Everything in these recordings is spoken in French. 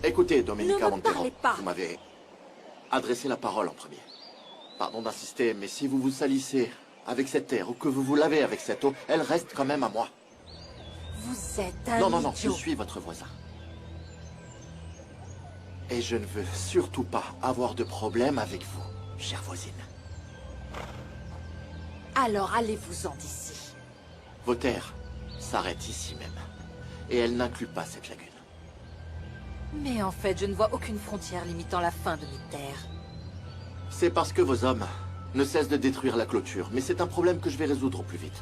Écoutez, Domenica Ne me Montero, parlez pas. vous m'avez adressé la parole en premier. Pardon d'insister, mais si vous vous salissez avec cette terre ou que vous vous lavez avec cette eau, elle reste quand même à moi. Vous êtes un Non, je idiot. suis votre voisin. Et je ne veux surtout pas avoir de problème avec vous, chère voisine. Alors allez-vous-en d'ici. Vos terres s'arrêtent ici même. Et elles n'incluent pas cette lagune. Mais en fait, je ne vois aucune frontière limitant la fin de mes terres. C'est parce que vos hommes ne cessent de détruire la clôture, mais c'est un problème que je vais résoudre au plus vite.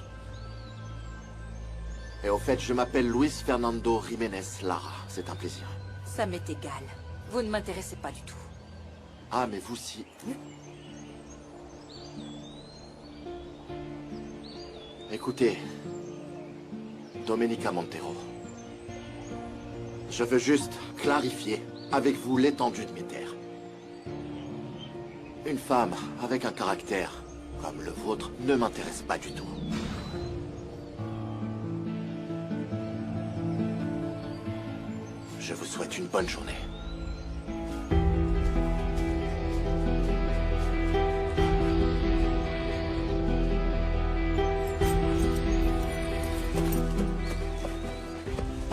Et au fait, je m'appelle Luis Fernando Jiménez Lara. C'est un plaisir. Ça m'est égal. Vous ne m'intéressez pas du tout. Ah, mais vous si... Écoutez, Domenica Montero, je veux juste clarifier avec vous l'étendue de mes terres. Une femme avec un caractère comme le vôtre ne m'intéresse pas du tout. Je vous souhaite une bonne journée.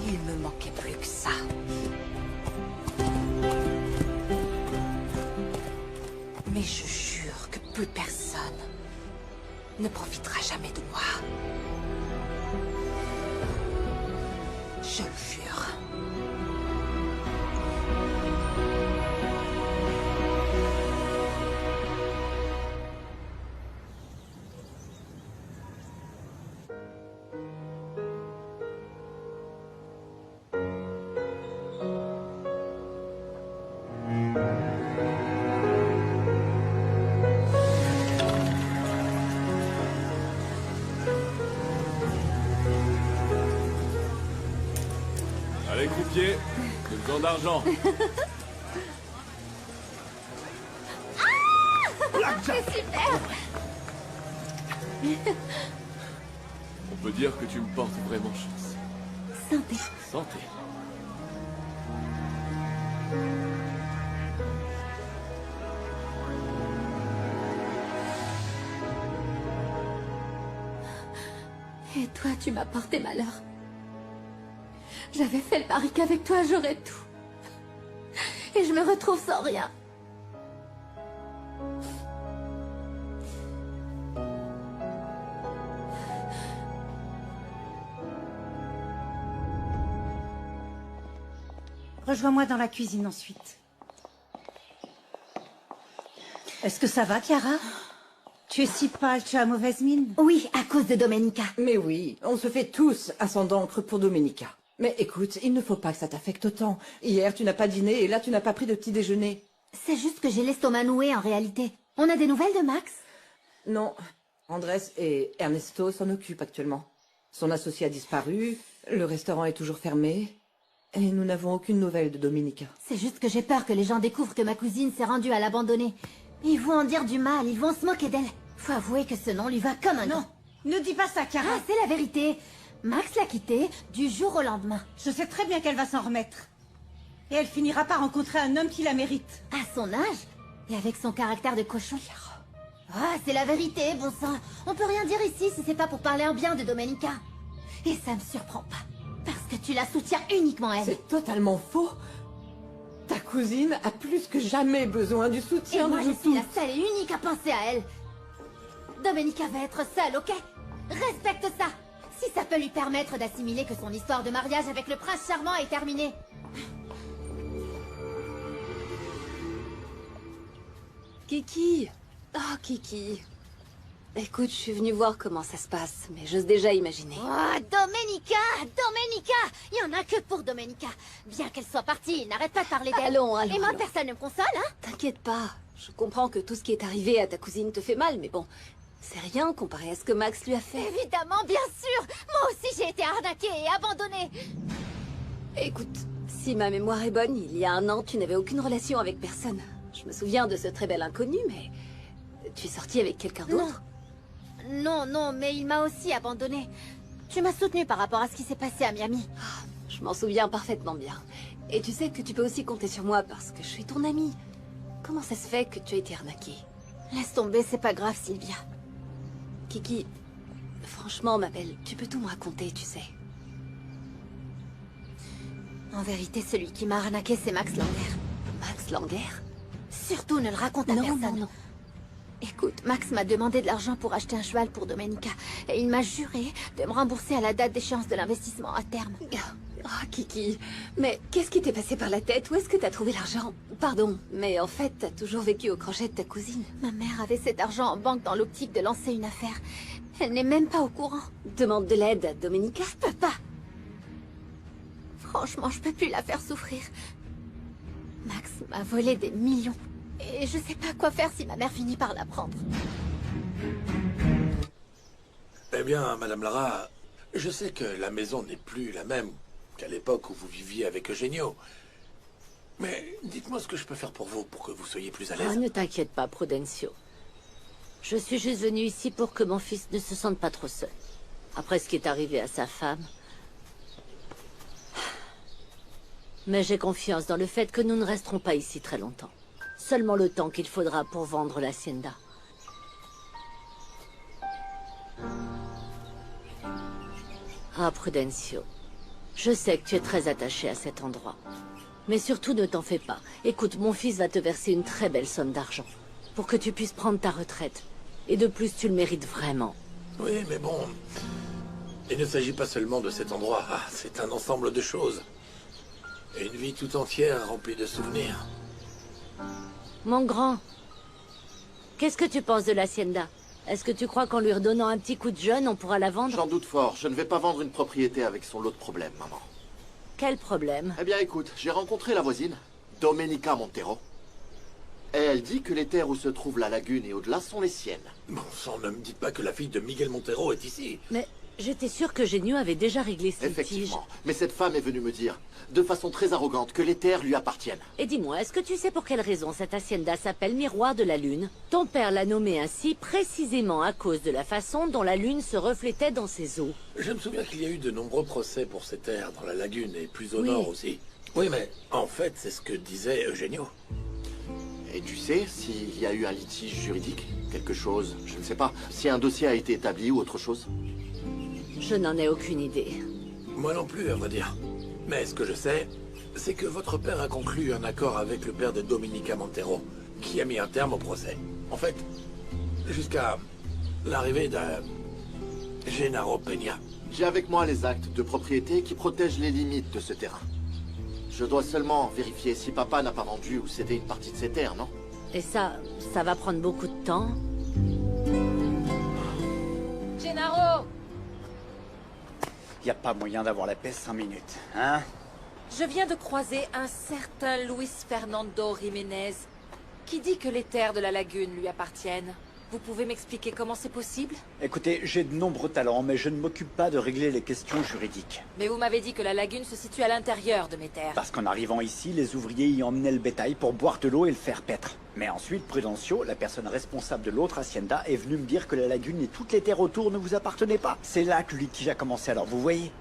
Il me manquait plus que ça. Mais je jure que plus personne ne profitera jamais de moi. Je le jure. Allez, croupier, j'ai besoin d'argent. On peut dire que tu me portes vraiment chance. Santé. Santé. Et toi, tu m'as porté malheur. J'avais fait le pari qu'avec toi, j'aurais tout. Et je me retrouve sans rien. Rejoins-moi dans la cuisine ensuite. Est-ce que ça va, Chiara? Tu es si pâle, tu as mauvaise mine? Oui, à cause de Domenica. Mais oui, on se fait tous un sang d'encre pour Domenica. Mais écoute, il ne faut pas que ça t'affecte autant. Hier, tu n'as pas dîné et là, tu n'as pas pris de petit déjeuner. C'est juste que j'ai l'estomac noué en réalité. On a des nouvelles de Max? Non, Andrés et Ernesto s'en occupent actuellement. Son associé a disparu, le restaurant est toujours fermé, et nous n'avons aucune nouvelle de Domenica. C'est juste que j'ai peur que les gens découvrent que ma cousine s'est rendue à l'abandonner. Ils vont en dire du mal, ils vont se moquer d'elle. Faut avouer que ce nom lui va comme un Non, gant. ne dis pas ça, Chiara. Ah, c'est la vérité. Max l'a quittée du jour au lendemain. Je sais très bien qu'elle va s'en remettre. Et elle finira par rencontrer un homme qui la mérite. À son âge et avec son caractère de cochon. Ah, c'est la vérité, bon sang. On peut rien dire ici si c'est pas pour parler en bien de Domenica. Et ça me surprend pas. Parce que tu la soutiens uniquement elle. C'est totalement faux. Ta cousine a plus que jamais besoin du Et soutien moi, de je nous suis la tous. seule et unique à penser à elle. Domenica va être seule, ok? Respecte ça. Si ça peut lui permettre d'assimiler que son histoire de mariage avec le prince charmant est terminée. Kiki. Oh, Kiki. Écoute, je suis venue voir comment ça se passe, mais j'ose déjà imaginer. Oh, Domenica! Domenica! Il y en a que pour Domenica. Bien qu'elle soit partie, il n'arrête pas de parler d'elle. Allons. Et moi, personne ne me console, hein? T'inquiète pas. Je comprends que tout ce qui est arrivé à ta cousine te fait mal, mais bon, c'est rien comparé à ce que Max lui a fait. Évidemment, bien sûr! Moi aussi, j'ai été arnaquée et abandonnée. Écoute, si ma mémoire est bonne, il y a 1 an, tu n'avais aucune relation avec personne. Je me souviens de ce très bel inconnu, mais tu es sortie avec quelqu'un d'autre? Non, mais il m'a aussi abandonnée. Tu m'as soutenue par rapport à ce qui s'est passé à Miami. Je m'en souviens parfaitement bien. Et tu sais que tu peux aussi compter sur moi parce que je suis ton amie. Comment ça se fait que tu as été arnaquée? Laisse tomber, c'est pas grave, Sylvia. Kiki, franchement, ma belle, tu peux tout me raconter, tu sais. En vérité, celui qui m'a arnaqué, c'est Max Langer. Max Langer? Surtout ne le raconte à Non, personne. non, non. Écoute, Max m'a demandé de l'argent pour acheter un cheval pour Domenica. Et il m'a juré de me rembourser à la date d'échéance de l'investissement à terme. Oh, Kiki, mais qu'est-ce qui t'est passé par la tête? Où est-ce que t'as trouvé l'argent? Pardon, mais en fait, t'as toujours vécu au crochet de ta cousine. Ma mère avait cet argent en banque dans l'optique de lancer une affaire. Elle n'est même pas au courant. Demande de l'aide à Domenica? Je peux pas. Franchement, je peux plus la faire souffrir. Max m'a volé des millions. Et je sais pas quoi faire si ma mère finit par l'apprendre. Eh bien, Madame Lara, je sais que la maison n'est plus la même qu'à l'époque où vous viviez avec Eugenio. Mais dites-moi ce que je peux faire pour vous, pour que vous soyez plus à l'aise. Oh, ne t'inquiète pas, Prudencio. Je suis juste venue ici pour que mon fils ne se sente pas trop seul. Après ce qui est arrivé à sa femme. Mais j'ai confiance dans le fait que nous ne resterons pas ici très longtemps. Seulement le temps qu'il faudra pour vendre l'hacienda. Ah, Prudencio. Je sais que tu es très attaché à cet endroit. Mais surtout, ne t'en fais pas. Écoute, mon fils va te verser une très belle somme d'argent. Pour que tu puisses prendre ta retraite. Et de plus, tu le mérites vraiment. Oui, mais bon... Il ne s'agit pas seulement de cet endroit. Ah, c'est un ensemble de choses. Et une vie tout entière remplie de souvenirs. Mon grand, qu'est-ce que tu penses de l'hacienda? Est-ce que tu crois qu'en lui redonnant un petit coup de jeune, on pourra la vendre? J'en doute fort. Je ne vais pas vendre une propriété avec son lot de problèmes, maman. Quel problème? Eh bien, écoute, j'ai rencontré la voisine, Domenica Montero. Et elle dit que les terres où se trouve la lagune et au-delà sont les siennes. Bon sang, ne me dites pas que la fille de Miguel Montero est ici. Mais j'étais sûre que Genio avait déjà réglé ce litige. Effectivement. Mais cette femme est venue me dire, de façon très arrogante, que les terres lui appartiennent. Et dis-moi, est-ce que tu sais pour quelle raison cette hacienda s'appelle Miroir de la Lune? Ton père l'a nommée ainsi précisément à cause de la façon dont la lune se reflétait dans ses eaux. Je me souviens qu'il y a eu de nombreux procès pour ces terres dans la lagune et plus au Oui. nord aussi. Oui, mais en fait, c'est ce que disait Eugenio. Et tu sais s'il y a eu un litige juridique? Quelque chose, je ne sais pas. Si un dossier a été établi ou autre chose? Je n'en ai aucune idée. Moi non plus, à vrai dire. Mais ce que je sais, c'est que votre père a conclu un accord avec le père de Domenica Montero, qui a mis un terme au procès. En fait, jusqu'à l'arrivée de Genaro Peña. J'ai avec moi les actes de propriété qui protègent les limites de ce terrain. Je dois seulement vérifier si papa n'a pas vendu ou cédé une partie de ses terres, non? Et ça va prendre beaucoup de temps. Gennaro! Y a pas moyen d'avoir la paix 5 minutes, hein? Je viens de croiser un certain Luis Fernando Jiménez qui dit que les terres de la lagune lui appartiennent. Vous pouvez m'expliquer comment c'est possible? Écoutez, j'ai de nombreux talents, mais je ne m'occupe pas de régler les questions juridiques. Mais vous m'avez dit que la lagune se situe à l'intérieur de mes terres. Parce qu'en arrivant ici, les ouvriers y emmenaient le bétail pour boire de l'eau et le faire paître. Mais ensuite, Prudencio, la personne responsable de l'autre hacienda, est venue me dire que la lagune et toutes les terres autour ne vous appartenaient pas. C'est là que le litige a commencé, alors vous voyez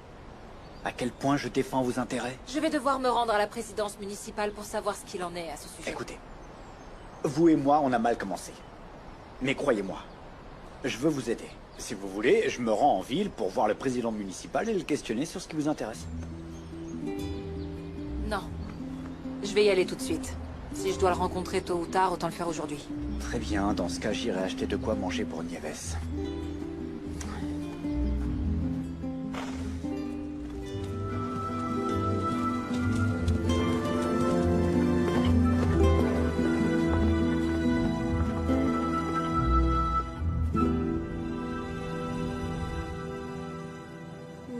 à quel point je défends vos intérêts. Je vais devoir me rendre à la présidence municipale pour savoir ce qu'il en est à ce sujet. Écoutez, vous et moi, on a mal commencé. Mais croyez-moi, je veux vous aider. Si vous voulez, je me rends en ville pour voir le président municipal et le questionner sur ce qui vous intéresse. Non. Je vais y aller tout de suite. Si je dois le rencontrer tôt ou tard, autant le faire aujourd'hui. Très bien, dans ce cas, j'irai acheter de quoi manger pour Nieves.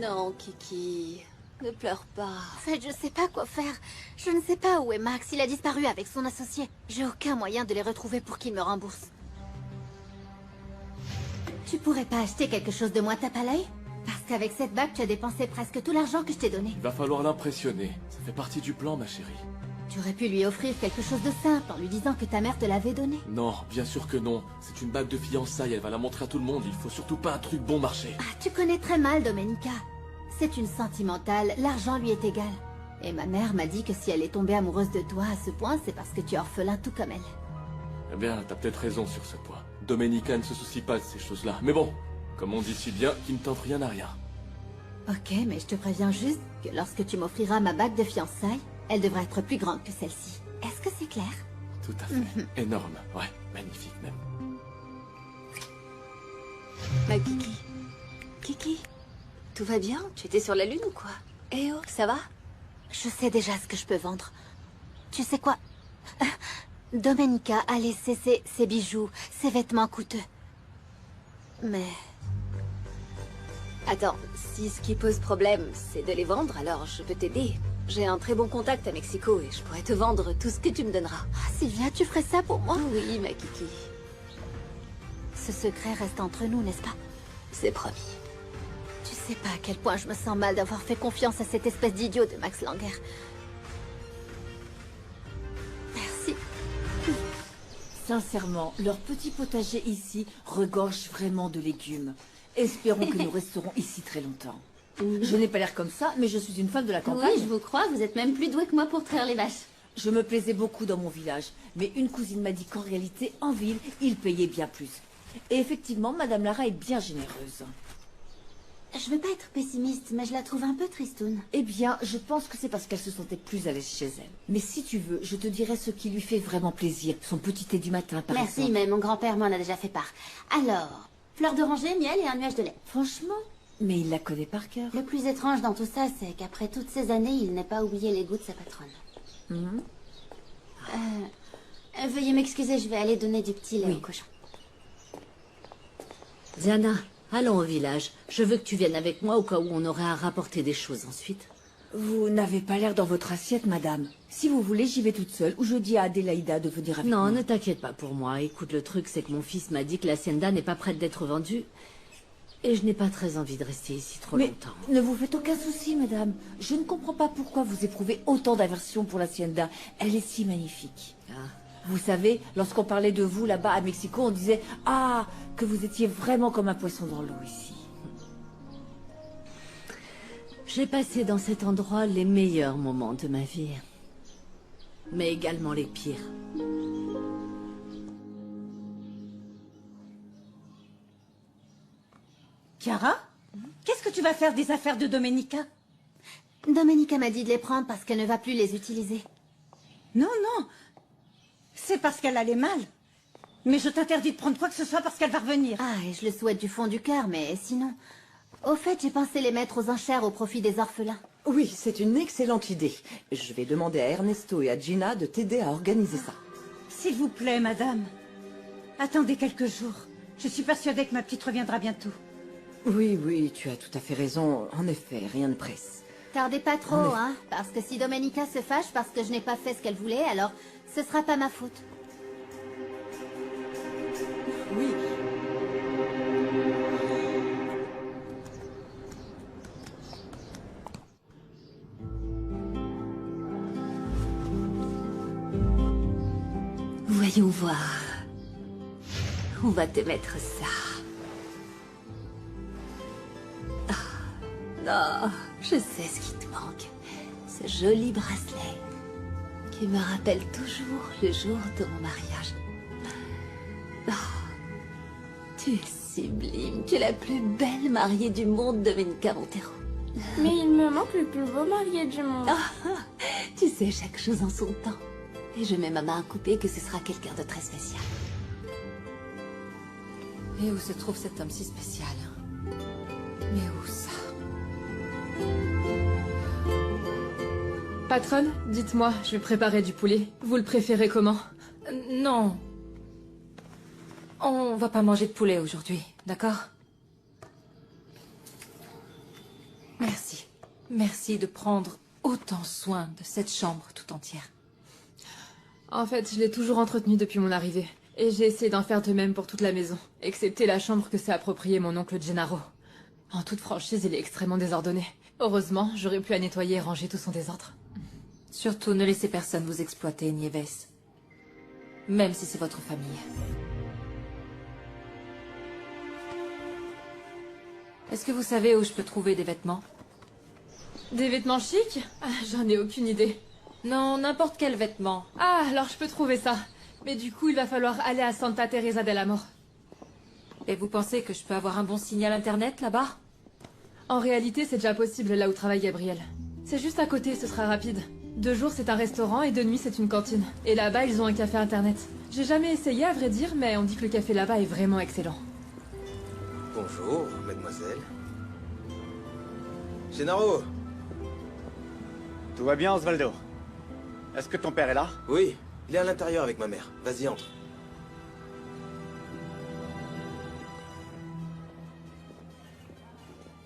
Non, Kiki. Ne pleure pas. En fait, je sais pas quoi faire. Je ne sais pas où est Max. Il a disparu avec son associé. J'ai aucun moyen de les retrouver pour qu'ils me remboursent. Tu pourrais pas acheter quelque chose de moins tape à l'œil? Parce qu'avec cette bague, tu as dépensé presque tout l'argent que je t'ai donné. Il va falloir l'impressionner. Ça fait partie du plan, ma chérie. Tu aurais pu lui offrir quelque chose de simple en lui disant que ta mère te l'avait donné. Non, bien sûr que non. C'est une bague de fiançailles, elle va la montrer à tout le monde. Il faut surtout pas un truc bon marché. Ah, tu connais très mal Domenica. C'est une sentimentale, l'argent lui est égal. Et ma mère m'a dit que si elle est tombée amoureuse de toi à ce point, c'est parce que tu es orphelin tout comme elle. Eh bien, t'as peut-être raison sur ce point. Domenica ne se soucie pas de ces choses-là. Mais bon, comme on dit si bien, qui ne tente rien à rien. Ok, mais je te préviens juste que lorsque tu m'offriras ma bague de fiançailles, elle devra être plus grande que celle-ci. Est-ce que c'est clair? Tout à fait. Énorme. Ouais, magnifique même. Ma Kiki. Kiki, tout va bien? Tu étais sur la Lune ou quoi? Eh oh, ça va? Je sais déjà ce que je peux vendre. Tu sais quoi? Domenica a laissé ses bijoux, ses vêtements coûteux. Mais... Attends, si ce qui pose problème, c'est de les vendre, alors je peux t'aider. J'ai un très bon contact à Mexico et je pourrais te vendre tout ce que tu me donneras. Ah, Sylvia, tu ferais ça pour moi? Oui, ma Kiki. Ce secret reste entre nous, n'est-ce pas? C'est promis. Tu sais pas à quel point je me sens mal d'avoir fait confiance à cette espèce d'idiot de Max Langer. Merci. Sincèrement, leur petit potager ici regorge vraiment de légumes. Espérons que nous resterons ici très longtemps. Je n'ai pas l'air comme ça, mais je suis une femme de la campagne. Oui, je vous crois, vous êtes même plus douée que moi pour traire les vaches. Je me plaisais beaucoup dans mon village, mais une cousine m'a dit qu'en réalité, en ville, ils payaient bien plus. Et effectivement, Madame Lara est bien généreuse. Je veux pas être pessimiste, mais je la trouve un peu tristoune. Eh bien, je pense que c'est parce qu'elle se sentait plus à l'aise chez elle. Mais si tu veux, je te dirai ce qui lui fait vraiment plaisir. Son petit thé du matin, par exemple. Merci, mais mon grand-père m'en a déjà fait part. Alors, fleur d'oranger, miel et un nuage de lait. Franchement? Mais il la connaît par cœur. Le plus étrange dans tout ça, c'est qu'après toutes ces années, il n'ait pas oublié les goûts de sa patronne. Veuillez m'excuser, je vais aller donner du petit lait au cochon. Diana, allons au village. Je veux que tu viennes avec moi au cas où on aurait à rapporter des choses ensuite. Vous n'avez pas l'air dans votre assiette, madame. Si vous voulez, j'y vais toute seule, ou je dis à Adélaïda de venir avec moi. Non, ne t'inquiète pas pour moi. Écoute, le truc, c'est que mon fils m'a dit que l'hacienda n'est pas prête d'être vendue. Et je n'ai pas très envie de rester ici trop longtemps. Ne vous faites aucun souci, madame. Je ne comprends pas pourquoi vous éprouvez autant d'aversion pour l'hacienda. Elle est si magnifique. Vous savez, lorsqu'on parlait de vous là-bas à Mexico, on disait « Ah, que vous étiez vraiment comme un poisson dans l'eau ici. » J'ai passé dans cet endroit les meilleurs moments de ma vie. Mais également les pires. Chiara, qu'est-ce que tu vas faire des affaires de Domenica? Domenica m'a dit de les prendre parce qu'elle ne va plus les utiliser. Non, non. C'est parce qu'elle allait mal. Mais je t'interdis de prendre quoi que ce soit parce qu'elle va revenir. Ah, et je le souhaite du fond du cœur, mais sinon... Au fait, j'ai pensé les mettre aux enchères au profit des orphelins. Oui, c'est une excellente idée. Je vais demander à Ernesto et à Gina de t'aider à organiser ça. S'il vous plaît, madame. Attendez quelques jours. Je suis persuadée que ma petite reviendra bientôt. Oui, oui, tu as tout à fait raison. En effet, rien ne presse. Tardez pas trop, hein, parce que si Domenica se fâche parce que je n'ai pas fait ce qu'elle voulait, alors ce sera pas ma faute. Oui. Voyons voir. On va te mettre ça. Non, je sais ce qui te manque. Ce joli bracelet qui me rappelle toujours le jour de mon mariage. Tu es sublime. Tu es la plus belle mariée du monde, Domenica Montero. Mais il me manque le plus beau marié du monde. Tu sais, chaque chose en son temps. Et je mets ma main à couper que ce sera quelqu'un de très spécial. Et où se trouve cet homme si spécial? Mais où ça? Patronne, dites-moi, je vais préparer du poulet. Vous le préférez comment? Non. On va pas manger de poulet aujourd'hui, d'accord? Merci. Merci de prendre autant soin de cette chambre tout entière. En fait, je l'ai toujours entretenu depuis mon arrivée. Et j'ai essayé d'en faire de même pour toute la maison, excepté la chambre que s'est appropriée mon oncle Gennaro. En toute franchise, il est extrêmement désordonné. Heureusement, j'aurais pu à nettoyer et ranger tout son désordre. Surtout, ne laissez personne vous exploiter, Nieves. Même si c'est votre famille. Est-ce que vous savez où je peux trouver des vêtements? Des vêtements chics? Ah, j'en ai aucune idée. Non, n'importe quel vêtement. Ah, alors je peux trouver ça. Mais du coup, il va falloir aller à Santa Teresa del Amor. Et vous pensez que je peux avoir un bon signal internet là-bas? En réalité, c'est déjà possible là où travaille Gabriel. C'est juste à côté, ce sera rapide. De jour, c'est un restaurant et de nuit, c'est une cantine. Et là-bas, ils ont un café internet. J'ai jamais essayé, à vrai dire, mais on dit que le café là-bas est vraiment excellent. Bonjour, mademoiselle. Gennaro! Tout va bien, Osvaldo? Est-ce que ton père est là? Oui, il est à l'intérieur avec ma mère. Vas-y, entre.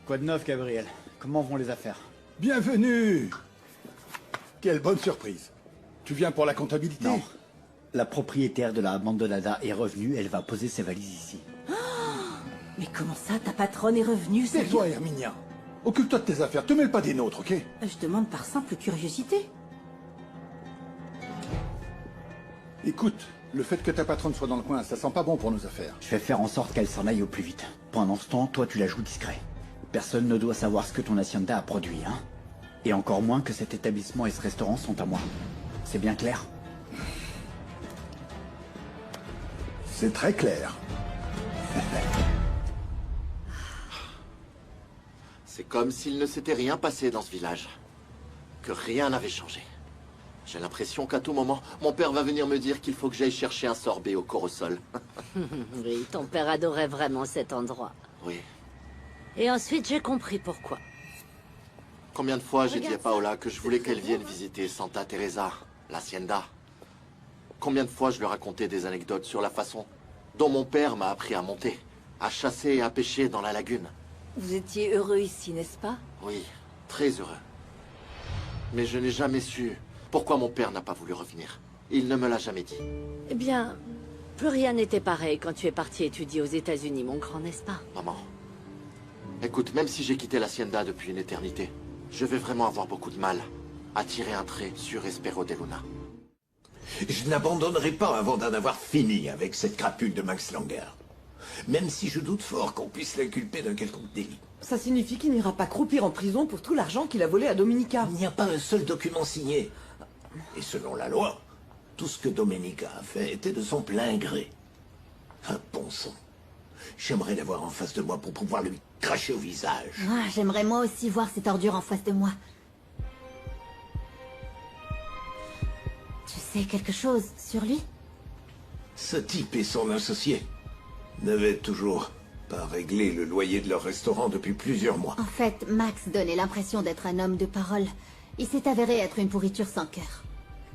Quoi de neuf, Gabriel? Comment vont les affaires? Bienvenue! Quelle bonne surprise. Tu viens pour la comptabilité? Non. La propriétaire de la abandonnada est revenue, elle va poser ses valises ici. Mais comment ça, ta patronne est revenue? Tais-toi, Herminia. Occupe-toi de tes affaires, te mêle pas des nôtres, ok? Je demande par simple curiosité. Écoute, le fait que ta patronne soit dans le coin, ça sent pas bon pour nos affaires. Je vais faire en sorte qu'elle s'en aille au plus vite. Pendant ce temps, toi tu la joues discret. Personne ne doit savoir ce que ton hacienda a produit, hein? Et encore moins que cet établissement et ce restaurant sont à moi. C'est bien clair? C'est très clair. C'est comme s'il ne s'était rien passé dans ce village. Que rien n'avait changé. J'ai l'impression qu'à tout moment, mon père va venir me dire qu'il faut que j'aille chercher un sorbet au Corosol. Oui, ton père adorait vraiment cet endroit. Oui. Et ensuite, j'ai compris pourquoi. Combien de fois j'ai dit à Paola que je voulais qu'elle vienne visiter Santa Teresa, l'hacienda? Combien de fois je lui racontais des anecdotes sur la façon dont mon père m'a appris à monter, à chasser et à pêcher dans la lagune. Vous étiez heureux ici, n'est-ce pas? Oui, très heureux. Mais je n'ai jamais su pourquoi mon père n'a pas voulu revenir. Il ne me l'a jamais dit. Eh bien, plus rien n'était pareil quand tu es parti étudier aux États-Unis, mon grand, n'est-ce pas? Maman, écoute, même si j'ai quitté l'hacienda depuis une éternité, je vais vraiment avoir beaucoup de mal à tirer un trait sur Espero de Luna. Je n'abandonnerai pas avant d'en avoir fini avec cette crapule de Max Langer. Même si je doute fort qu'on puisse l'inculper d'un quelconque délit. Ça signifie qu'il n'ira pas croupir en prison pour tout l'argent qu'il a volé à Dominica. Il n'y a pas un seul document signé. Et selon la loi, tout ce que Domenica a fait était de son plein gré. Un bon sang. J'aimerais l'avoir en face de moi pour pouvoir lui cracher au visage. Ah, j'aimerais moi aussi voir cette ordure en face de moi. Tu sais quelque chose sur lui? Ce type et son associé n'avaient toujours pas réglé le loyer de leur restaurant depuis plusieurs mois. En fait, Max donnait l'impression d'être un homme de parole. Il s'est avéré être une pourriture sans cœur.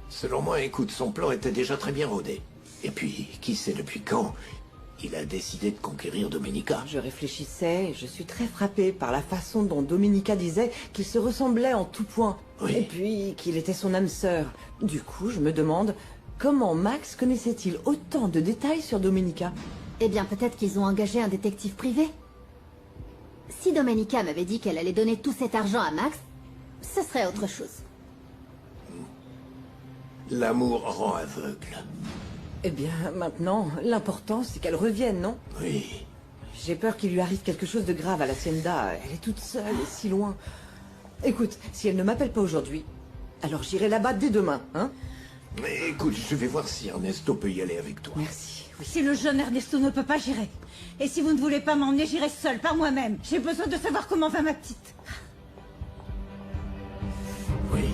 Selon moi, écoute, son plan était déjà très bien rodé. Et puis, qui sait depuis quand, il a décidé de conquérir Domenica. Je réfléchissais et je suis très frappée par la façon dont Domenica disait qu'il se ressemblait en tout point. Oui. Et puis qu'il était son âme sœur. Du coup, je me demande comment Max connaissait-il autant de détails sur Domenica? Eh bien, peut-être qu'ils ont engagé un détective privé. Si Domenica m'avait dit qu'elle allait donner tout cet argent à Max, ce serait autre chose. L'amour rend aveugle. Eh bien, maintenant, l'important, c'est qu'elle revienne, non? Oui. J'ai peur qu'il lui arrive quelque chose de grave à l'hacienda. Elle est toute seule et si loin. Écoute, si elle ne m'appelle pas aujourd'hui, alors j'irai là-bas dès demain, hein? Mais écoute, je vais voir si Ernesto peut y aller avec toi. Merci. Si le jeune Ernesto ne peut pas, j'irai. Et si vous ne voulez pas m'emmener, j'irai seule, par moi-même. J'ai besoin de savoir comment va ma petite. Oui.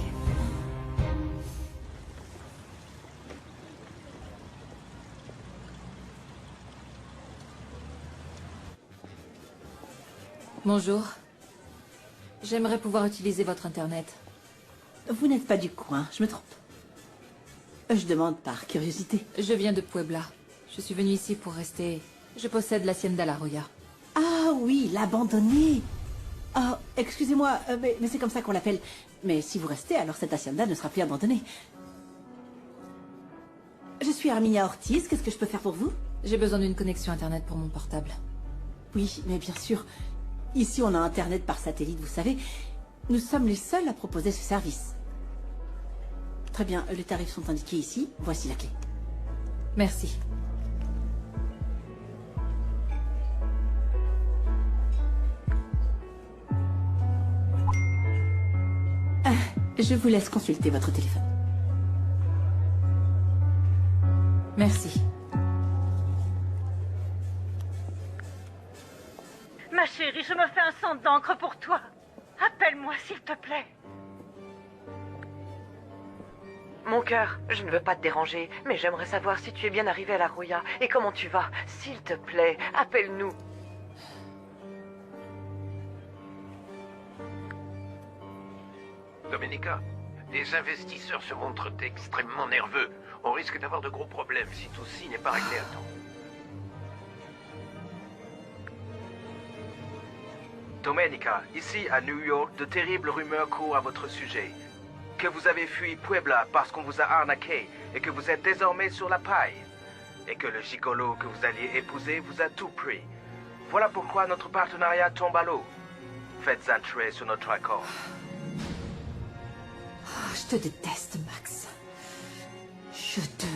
Bonjour. J'aimerais pouvoir utiliser votre internet. Vous n'êtes pas du coin, je me trompe. Je demande par curiosité. Je viens de Puebla. Je suis venue ici pour rester. Je possède l'hacienda La Roya. Ah oui, l'abandonné. Ah, excusez-moi, mais c'est comme ça qu'on l'appelle. Mais si vous restez, alors cette hacienda ne sera plus abandonnée. Je suis Herminia Ortiz, qu'est-ce que je peux faire pour vous? J'ai besoin d'une connexion internet pour mon portable. Oui, mais bien sûr. Ici, on a internet par satellite, vous savez. Nous sommes les seuls à proposer ce service. Très bien, les tarifs sont indiqués ici. Voici la clé. Merci. Je vous laisse consulter votre téléphone. Merci. Ma chérie, je me fais un sang d'encre pour toi. Appelle-moi, s'il te plaît. Mon cœur, je ne veux pas te déranger, mais j'aimerais savoir si tu es bien arrivé à la Roya et comment tu vas. S'il te plaît, appelle-nous. Domenica, les investisseurs se montrent extrêmement nerveux. On risque d'avoir de gros problèmes si tout ci n'est pas réglé à temps. Domenica, ici à New York, de terribles rumeurs courent à votre sujet. Que vous avez fui Puebla parce qu'on vous a arnaqué et que vous êtes désormais sur la paille. Et que le gigolo que vous alliez épouser vous a tout pris. Voilà pourquoi notre partenariat tombe à l'eau. Faites un trait sur notre accord. Oh, je te déteste, Max. Je te